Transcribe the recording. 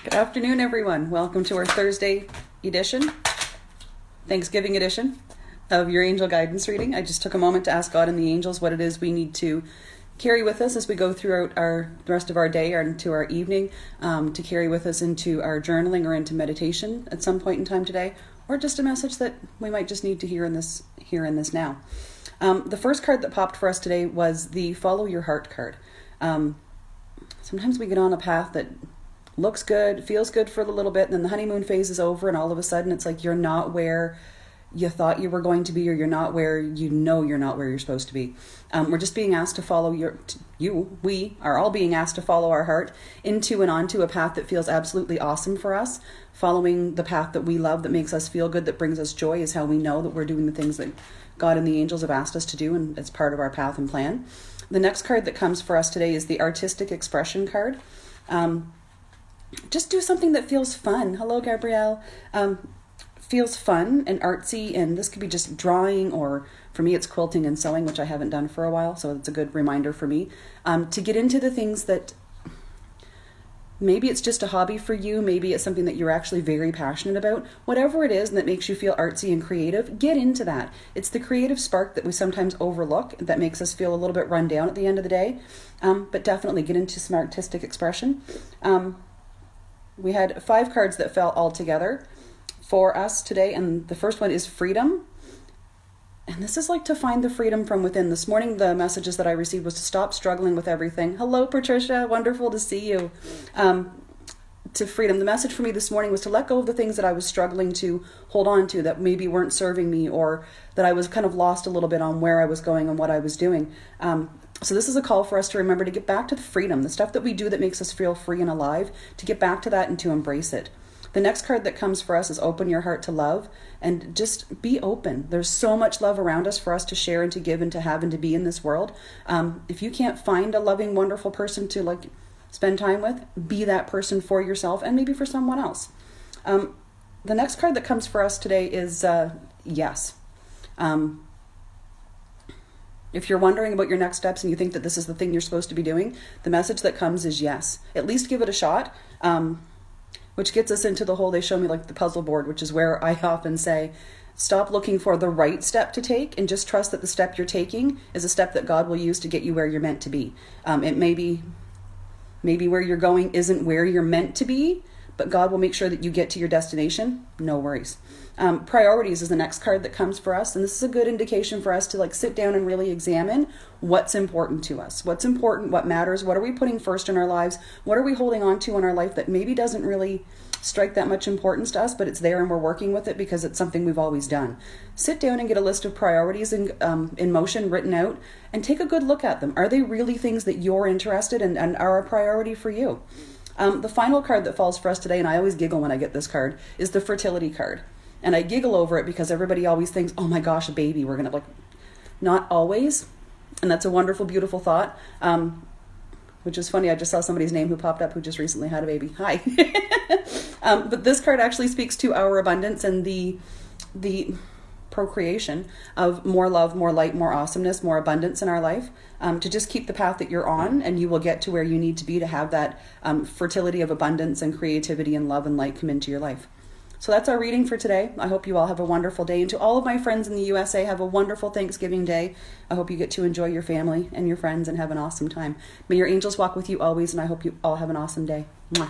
Good afternoon, everyone. Welcome to our Thursday edition, Thanksgiving edition of your angel guidance reading. I just took a moment to ask God and the angels what it is we need to carry with us as we go throughout the rest of our day or into our evening, to carry with us into our journaling or into meditation at some point in time today, or just a message that we might just need to hear in this now. The first card that popped for us today was the Follow Your Heart card. Sometimes we get on a path that looks good, feels good for a little bit, and then the honeymoon phase is over, and all of a sudden it's like you're not where you thought you were going to be, or you're not where you're not where you're supposed to be. We're just being asked to follow we are all being asked to follow our heart into and onto a path that feels absolutely awesome for us. Following the path that we love, that makes us feel good, that brings us joy, is how we know that we're doing the things that God and the angels have asked us to do, and it's part of our path and plan. The next card that comes for us today is the Artistic Expression card. Just do something that feels fun. Hello, Gabrielle. Feels fun and artsy, and this could be just drawing, or for me it's quilting and sewing, which I haven't done for a while, so it's a good reminder for me to get into the things that maybe it's just a hobby for you, maybe it's something that you're actually very passionate about. Whatever it is that makes you feel artsy and creative, get into that. It's the creative spark that we sometimes overlook that makes us feel a little bit run down at the end of the day, but definitely get into some artistic expression. We had 5 cards that fell all together for us today, and the first one is freedom. And this is like to find the freedom from within. This morning the messages that I received was to stop struggling with everything. Hello, Patricia, wonderful to see you. To freedom. The message for me this morning was to let go of the things that I was struggling to hold on to, that maybe weren't serving me, or that I was kind of lost a little bit on where I was going and what I was doing. So this is a call for us to remember to get back to the freedom, the stuff that we do that makes us feel free and alive, to get back to that and to embrace it. The next card that comes for us is Open Your Heart to Love, and just be open. There's so much love around us for us to share and to give and to have and to be in this world. If you can't find a loving, wonderful person to spend time with, be that person for yourself and maybe for someone else. The next card that comes for us today is Yes. If you're wondering about your next steps and you think that this is the thing you're supposed to be doing, the message that comes is yes. At least give it a shot. Which gets us into the whole, they show me the puzzle board, which is where I often say, stop looking for the right step to take and just trust that the step you're taking is a step that God will use to get you where you're meant to be. It maybe where you're going isn't where you're meant to be, but God will make sure that you get to your destination. No worries. Priorities is the next card that comes for us, and this is a good indication for us to sit down and really examine what's important to us. What's important, what matters, what are we putting first in our lives, what are we holding on to in our life that maybe doesn't really strike that much importance to us, but it's there and we're working with it because it's something we've always done. Sit down and get a list of priorities in motion, written out, and take a good look at them. Are they really things that you're interested in and are a priority for you? The final card that falls for us today, and I always giggle when I get this card, is the fertility card. And I giggle over it because everybody always thinks, oh my gosh, a baby, we're going to not always. And that's a wonderful, beautiful thought, which is funny. I just saw somebody's name who popped up who just recently had a baby. Hi. But this card actually speaks to our abundance and the procreation of more love, more light, more awesomeness, more abundance in our life, to just keep the path that you're on, and you will get to where you need to be to have that fertility of abundance and creativity and love and light come into your life. So that's our reading for today. I hope you all have a wonderful day. And to all of my friends in the USA, have a wonderful Thanksgiving Day. I hope you get to enjoy your family and your friends and have an awesome time. May your angels walk with you always, and I hope you all have an awesome day. Mwah.